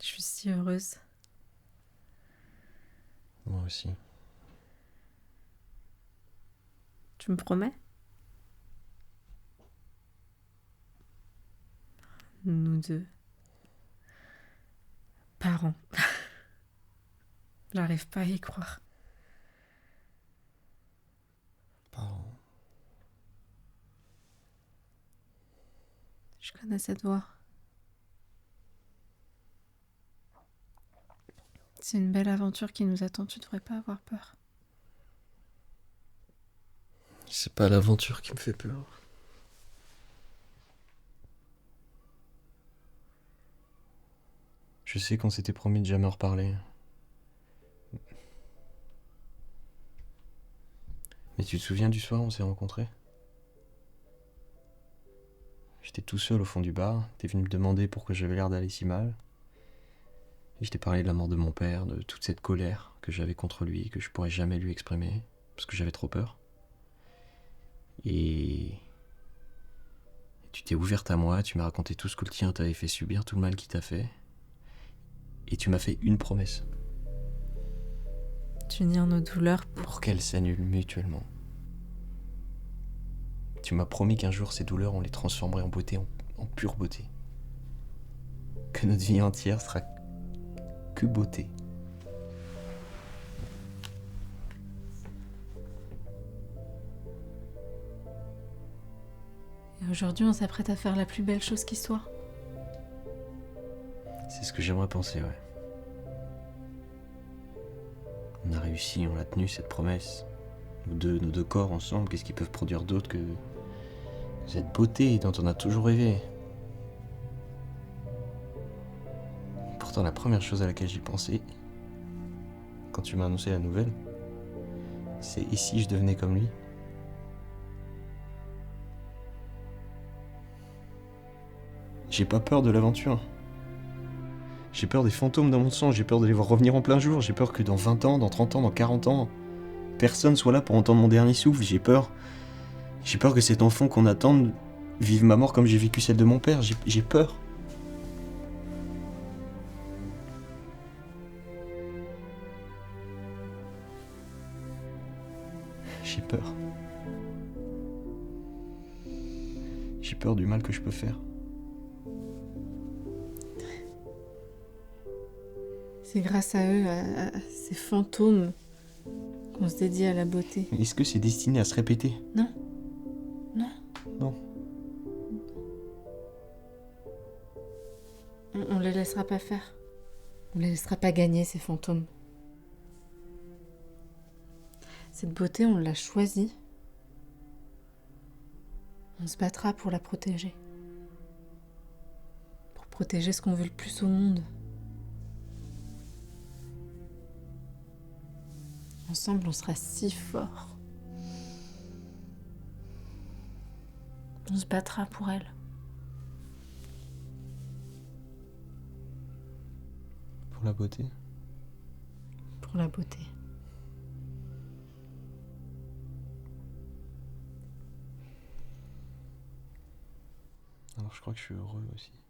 Je suis si heureuse. Moi aussi. Tu me promets? Nous deux. Parents. J'arrive pas à y croire. Parents. Je connais cette voix. C'est une belle aventure qui nous attend, tu devrais pas avoir peur. C'est pas l'aventure qui me fait peur. Je sais qu'on s'était promis de jamais en reparler. Mais tu te souviens du soir où on s'est rencontrés? J'étais tout seul au fond du bar, t'es venu me demander pourquoi j'avais l'air d'aller si mal. Et je t'ai parlé de la mort de mon père, de toute cette colère que j'avais contre lui, que je pourrais jamais lui exprimer, parce que j'avais trop peur. Et tu t'es ouverte à moi, tu m'as raconté tout ce que le tien t'avait fait subir, tout le mal qu'il t'a fait. Et tu m'as fait une promesse, T'unir nos douleurs pour qu'elles s'annulent mutuellement. Tu m'as promis qu'un jour ces douleurs on les transformerait en beauté, en pure beauté. Que notre vie entière sera que beauté. Et aujourd'hui, on s'apprête à faire la plus belle chose qui soit. C'est ce que j'aimerais penser, ouais. On a réussi, on l'a tenu cette promesse. Nos deux corps ensemble, qu'est-ce qu'ils peuvent produire d'autre que cette beauté dont on a toujours rêvé? Pourtant, la première chose à laquelle j'ai pensé, quand tu m'as annoncé la nouvelle, c'est et si je devenais comme lui? J'ai pas peur de l'aventure. J'ai peur des fantômes dans mon sang, j'ai peur de les voir revenir en plein jour, j'ai peur que dans 20 ans, dans 30 ans, dans 40 ans, personne soit là pour entendre mon dernier souffle, j'ai peur. J'ai peur que cet enfant qu'on attende vive ma mort comme j'ai vécu celle de mon père, j'ai peur. J'ai peur. J'ai peur du mal que je peux faire. C'est grâce à eux, à ces fantômes, qu'on se dédie à la beauté. Est-ce que c'est destiné à se répéter? Non. Non. Non. On les laissera pas faire. On les laissera pas gagner, ces fantômes. Cette beauté, on l'a choisie. On se battra pour la protéger. Pour protéger ce qu'on veut le plus au monde. Ensemble, on sera si forts. On se battra pour elle. Pour la beauté? Pour la beauté. Alors je crois que je suis heureux aussi.